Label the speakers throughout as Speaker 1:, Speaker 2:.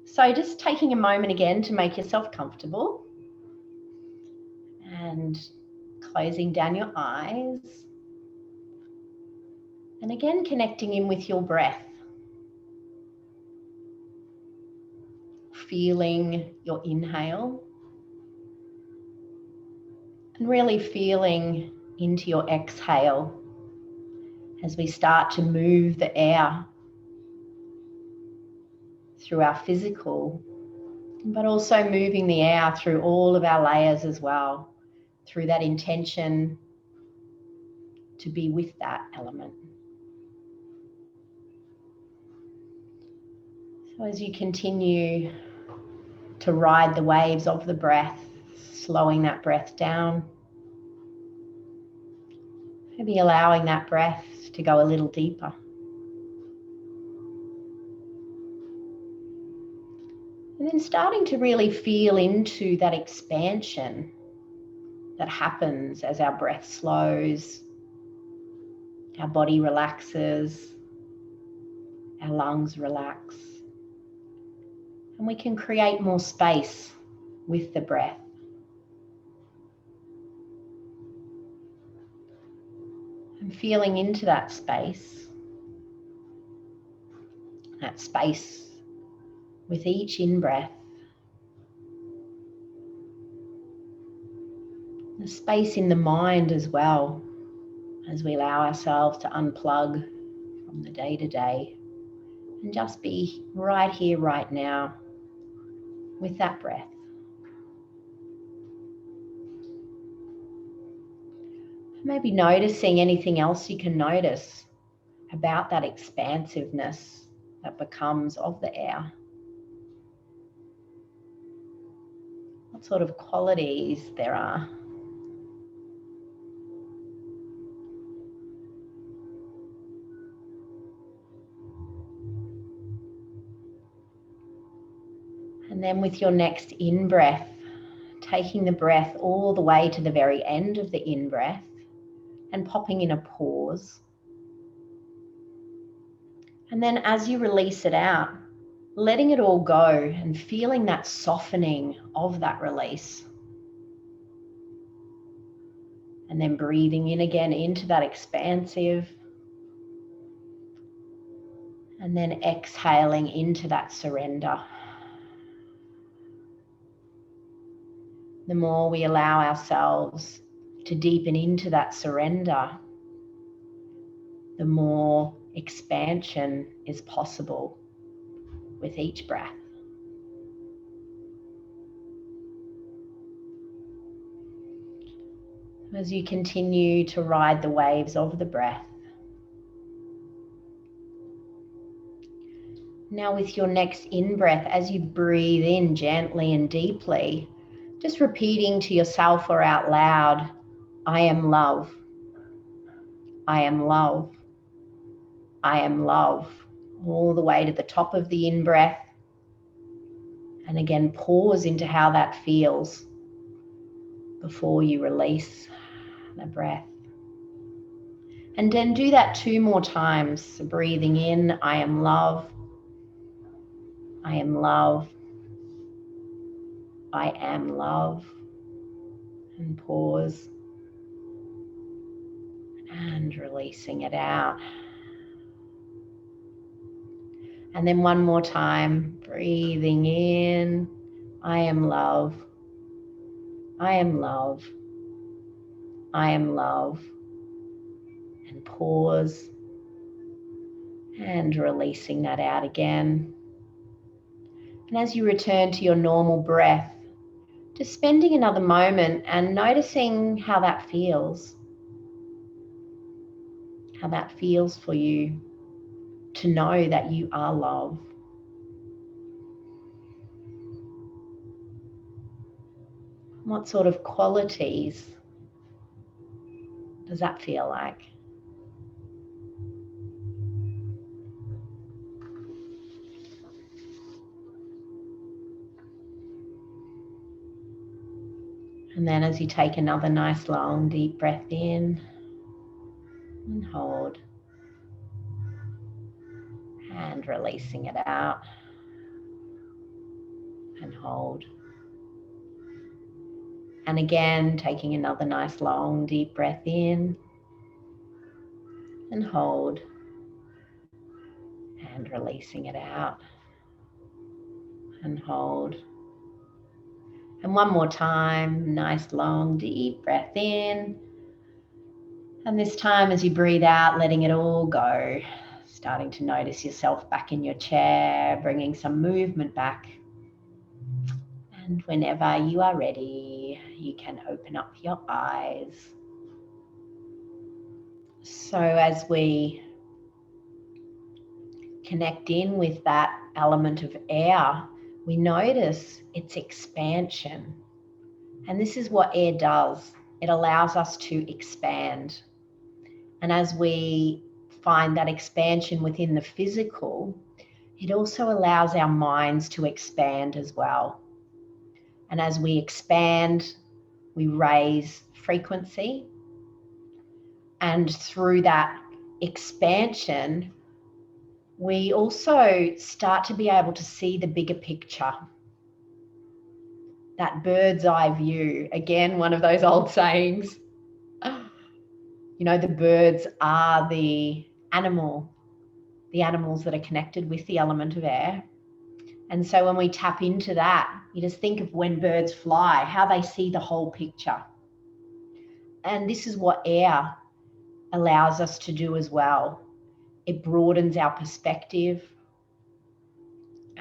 Speaker 1: So just taking a moment again to make yourself comfortable and closing down your eyes. And again, connecting in with your breath. Feeling your inhale. And really feeling into your exhale as we start to move the air through our physical, but also moving the air through all of our layers as well, through that intention to be with that element. So as you continue to ride the waves of the breath, slowing that breath down, maybe allowing that breath to go a little deeper. And then starting to really feel into that expansion that happens as our breath slows, our body relaxes, our lungs relax, and we can create more space with the breath. And feeling into that space with each in-breath, the space in the mind as well, as we allow ourselves to unplug from the day-to-day and just be right here, right now, with that breath. Maybe noticing anything else you can notice about that expansiveness that becomes of the air. What sort of qualities there are. And then with your next in-breath, taking the breath all the way to the very end of the in-breath and popping in a pause. And then as you release it out, letting it all go and feeling that softening of that release. And then breathing in again into that expansive. And then exhaling into that surrender. The more we allow ourselves to deepen into that surrender, the more expansion is possible with each breath. As you continue to ride the waves of the breath. Now with your next in-breath, as you breathe in gently and deeply, just repeating to yourself or out loud, I am love. I am love. I am love. All the way to the top of the in-breath. And again, pause into how that feels before you release the breath. And then do that 2 more times. So breathing in, I am love. I am love. I am love. And pause. And releasing it out. And then 1 more time, breathing in, I am love. I am love. I am love. And pause. And releasing that out again. And as you return to your normal breath, just spending another moment and noticing how that feels. How that feels for you to know that you are love. What sort of qualities does that feel like? And then as you take another nice long deep breath in and hold and releasing it out. and hold. And again, taking another nice long deep breath in and hold, and releasing it out and hold. And one more time, nice long deep breath in. And this time as you breathe out, letting it all go, starting to notice yourself back in your chair, bringing some movement back. And whenever you are ready, you can open up your eyes. So as we connect in with that element of air, we notice its expansion. And this is what air does. It allows us to expand. And as we find that expansion within the physical, it also allows our minds to expand as well. And as we expand, we raise frequency. And through that expansion, we also start to be able to see the bigger picture. That bird's eye view, again, one of those old sayings. You know, the birds are the animals that are connected with the element of air. And so when we tap into that, you just think of when birds fly, how they see the whole picture. And this is what air allows us to do as well. It broadens our perspective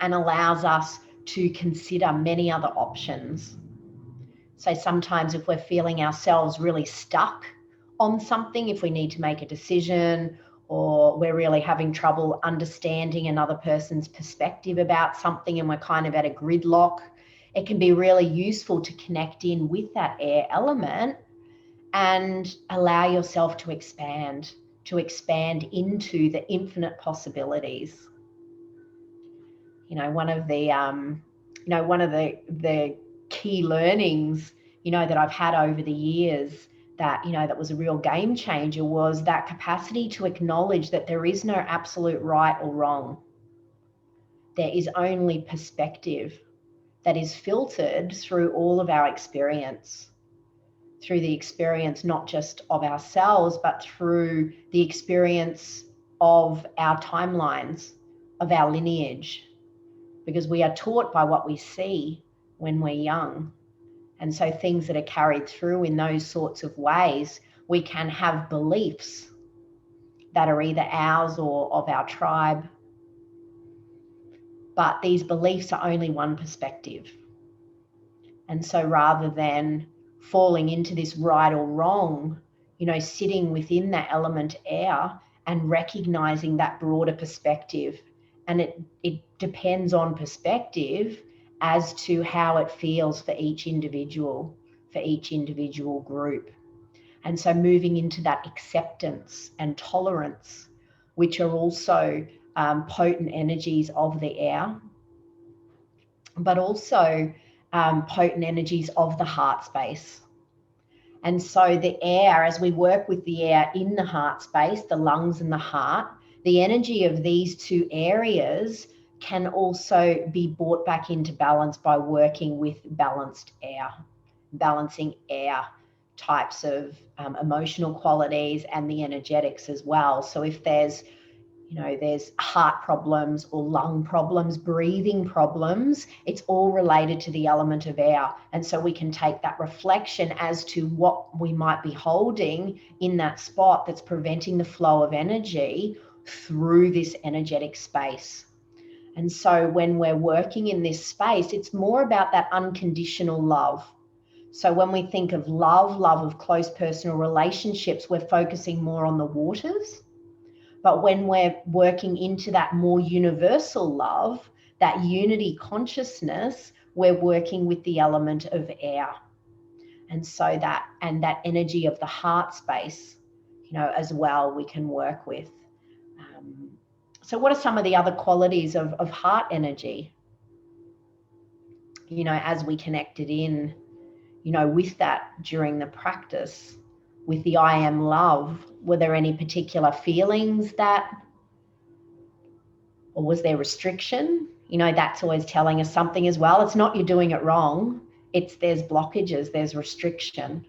Speaker 1: and allows us to consider many other options. So sometimes if we're feeling ourselves really stuck on something, if we need to make a decision, or we're really having trouble understanding another person's perspective about something and we're kind of at a gridlock, it can be really useful to connect in with that air element and allow yourself to expand into the infinite possibilities. You know, one of the key learnings, that I've had over the years that was a real game changer was that capacity to acknowledge that there is no absolute right or wrong. There is only perspective that is filtered through all of our experience, through the experience not just of ourselves, but through the experience of our timelines, of our lineage, because we are taught by what we see when we're young. And so things that are carried through in those sorts of ways, we can have beliefs that are either ours or of our tribe. But these beliefs are only one perspective. And so rather than falling into this right or wrong, sitting within that element air and recognizing that broader perspective. And it depends on perspective as to how it feels for each individual group. And so moving into that acceptance and tolerance, which are also potent energies of the air, but also potent energies of the heart space. And so the air, as we work with the air in the heart space, the lungs and the heart, the energy of these two areas can also be brought back into balance by working with balancing air types of emotional qualities and the energetics as well. So if there's heart problems or lung problems, breathing problems, it's all related to the element of air. And so we can take that reflection as to what we might be holding in that spot that's preventing the flow of energy through this energetic space. And so when we're working in this space, it's more about that unconditional love. So when we think of love of close personal relationships, we're focusing more on the waters. But when we're working into that more universal love, that unity consciousness, we're working with the element of air. And so that energy of the heart space, as well, we can work with. So what are some of the other qualities of heart energy? As we connected in, with that during the practice, with the I am love, were there any particular feelings or was there restriction? that's always telling us something as well. It's not you're doing it wrong. It's there's blockages, there's restriction.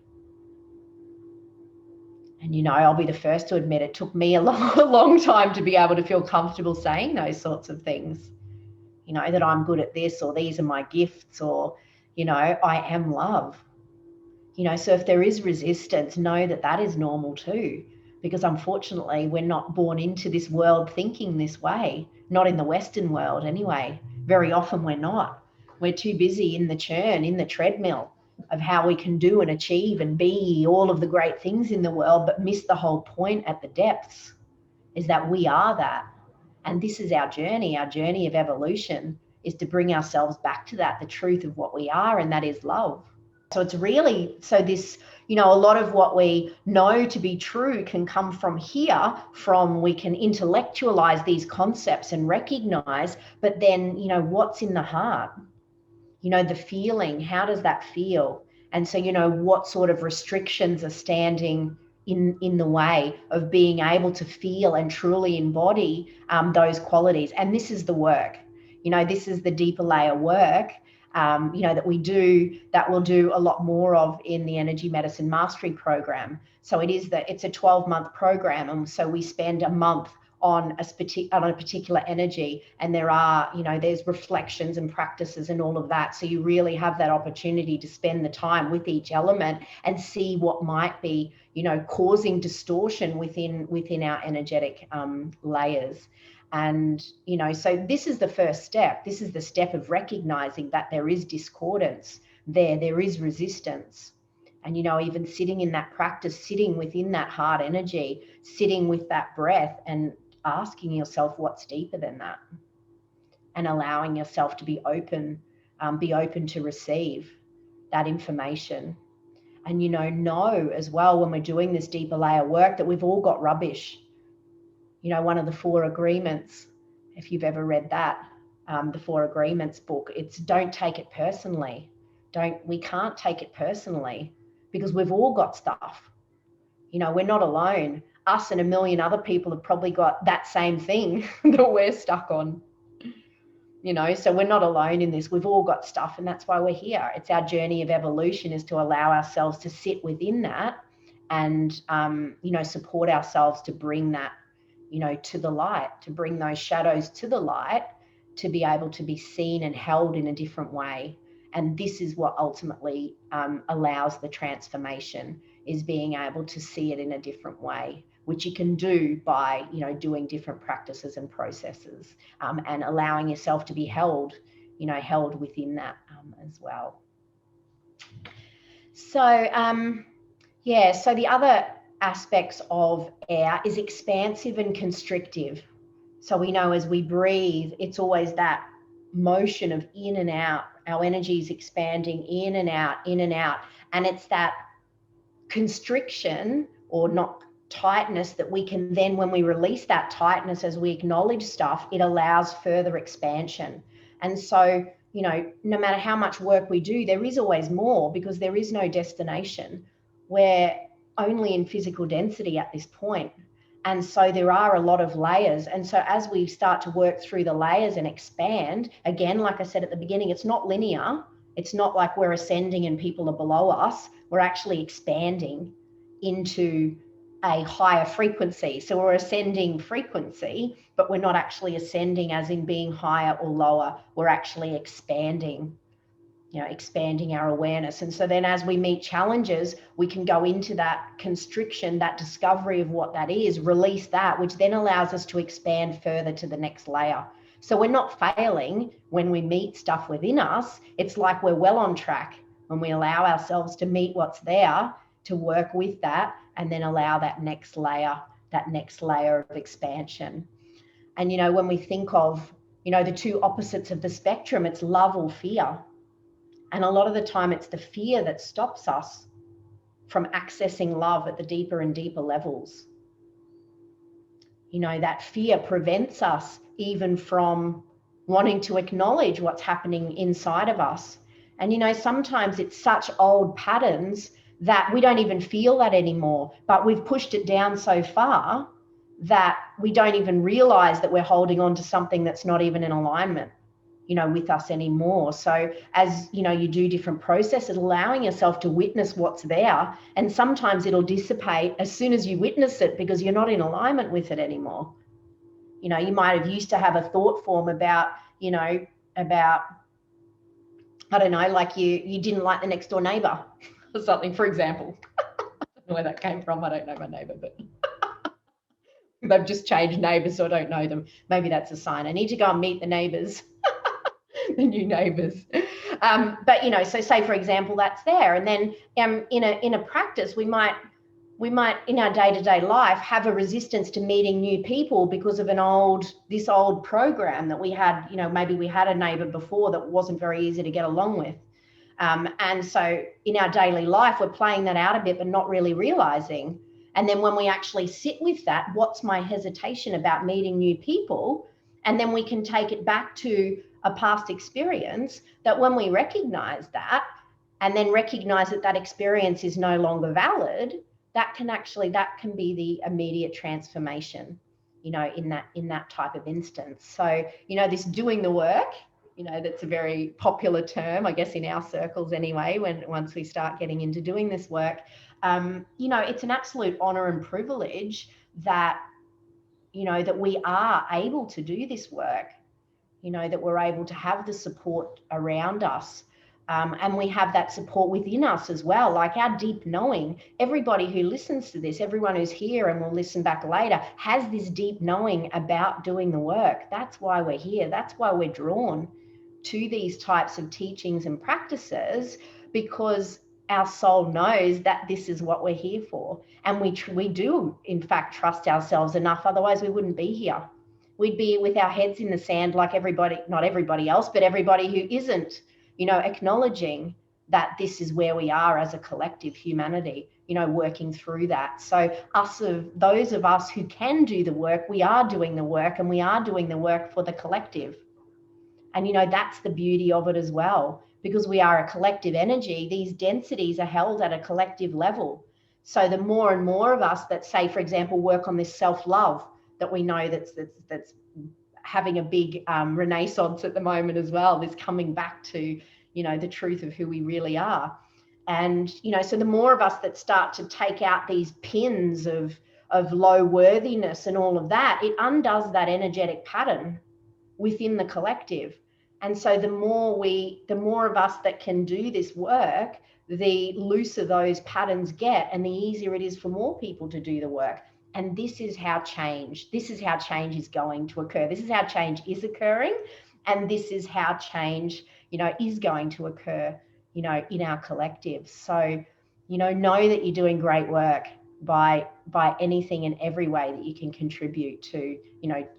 Speaker 1: And, I'll be the first to admit it took me a long time to be able to feel comfortable saying those sorts of things. That I'm good at this, or these are my gifts, or, I am love. So if there is resistance, know that that is normal too, because unfortunately we're not born into this world thinking this way, not in the Western world anyway. Very often we're not. We're too busy in the churn, in the treadmill of how we can do and achieve and be all of the great things in the world, but miss the whole point at the depths, is that we are that. And this is our journey of evolution, is to bring ourselves back to that, the truth of what we are, and that is love. So it's really, this, a lot of what we know to be true can come from here, we can intellectualize these concepts and recognize, but then, what's in the heart? The feeling, how does that feel? And so, what sort of restrictions are standing in the way of being able to feel and truly embody those qualities? And this is the work. This is the deeper layer work that we'll do a lot more of in the Energy Medicine Mastery Program. So it's a 12-month program, and so we spend a month on a particular energy, and there's reflections and practices and all of that. So you really have that opportunity to spend the time with each element and see what might be, causing distortion within our energetic layers. And, so this is the first step. This is the step of recognizing that there is discordance there is resistance. And, even sitting in that practice, sitting within that heart energy, sitting with that breath and asking yourself what's deeper than that, and allowing yourself to be open to receive that information. And, know as well, when we're doing this deeper layer work, that we've all got rubbish. One of the 4 agreements, if you've ever read that, the 4 agreements book, it's don't take it personally. We can't take it personally, because we've all got stuff. We're not alone. Us and a million other people have probably got that same thing that we're stuck on. So we're not alone in this. We've all got stuff, and that's why we're here. It's our journey of evolution, is to allow ourselves to sit within that and, support ourselves to bring that, to the light, to bring those shadows to the light, to be able to be seen and held in a different way. And this is what ultimately allows the transformation, is being able to see it in a different way, which you can do by, doing different practices and processes, and allowing yourself to be held within that as well. So, so the other aspects of air is expansive and constrictive. So we know as we breathe, it's always that motion of in and out. Our energy is expanding in and out, in and out. And it's that constriction, or not tightness, that we can then, when we release that tightness, as we acknowledge stuff, it allows further expansion. And so, no matter how much work we do, there is always more, because there is no destination. We're only in physical density at this point. And so there are a lot of layers. And so as we start to work through the layers and expand, again, like I said at the beginning, it's not linear. It's not like we're ascending and people are below us. We're actually expanding into a higher frequency. So we're ascending frequency, but we're not actually ascending as in being higher or lower. We're actually expanding, expanding our awareness. And so then as we meet challenges, we can go into that constriction, that discovery of what that is, release that, which then allows us to expand further to the next layer. So we're not failing when we meet stuff within us. It's like we're well on track when we allow ourselves to meet what's there, to work with that, and then allow that next layer of expansion. And, when we think of, the 2 opposites of the spectrum, it's love or fear. And a lot of the time it's the fear that stops us from accessing love at the deeper and deeper levels. That fear prevents us even from wanting to acknowledge what's happening inside of us. And, sometimes it's such old patterns that we don't even feel that anymore, but we've pushed it down so far that we don't even realize that we're holding on to something that's not even in alignment. with us anymore. So as you do different processes, allowing yourself to witness what's there, and sometimes it'll dissipate as soon as you witness it because you're not in alignment with it anymore. You might have used to have a thought form about I don't know, like you didn't like the next door neighbor or something, for example. I don't know where that came from. I don't know my neighbor, but they've just changed neighbors, so I don't know them. Maybe that's a sign. I need to go and meet the neighbors, the new neighbors. But so say for example that's there, and then in a practice we might in our day-to-day life have a resistance to meeting new people because of this old program that we had. Maybe we had a neighbor before that wasn't very easy to get along with. And so in our daily life, we're playing that out a bit, but not really realizing. And then when we actually sit with that, what's my hesitation about meeting new people? And then we can take it back to a past experience, that when we recognize that and then recognize that experience is no longer valid, that can be the immediate transformation, in that type of instance. So, this doing the work, that's a very popular term, I guess, in our circles anyway, once we start getting into doing this work, it's an absolute honor and privilege that, that we are able to do this work, that we're able to have the support around us. And we have that support within us as well, like our deep knowing. Everybody who listens to this, everyone who's here and will listen back later, has this deep knowing about doing the work. That's why we're here. That's why we're drawn to these types of teachings and practices, because our soul knows that this is what we're here for. And we do, in fact, trust ourselves enough. Otherwise, we wouldn't be here. We'd be with our heads in the sand like everybody, not everybody else, but everybody who isn't, acknowledging that this is where we are as a collective humanity, working through that. So those of us who can do the work, we are doing the work, and we are doing the work for the collective. And, that's the beauty of it as well, because we are a collective energy. These densities are held at a collective level. So the more and more of us that, say, for example, work on this self-love that we know that's having a big renaissance at the moment as well, this coming back to, the truth of who we really are. And, so the more of us that start to take out these pins of low worthiness and all of that, it undoes that energetic pattern within the collective. And so the more of us that can do this work, the looser those patterns get, and the easier it is for more people to do the work. And this is how change is going to occur. This is how change is occurring. And this is how change, is going to occur, in our collective. So, know that you're doing great work by anything and every way that you can contribute to,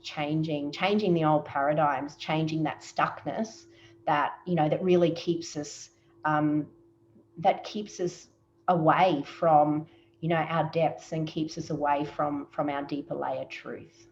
Speaker 1: changing the old paradigms, changing that stuckness that, that really keeps us away from, our depths, and keeps us away from our deeper layer truth.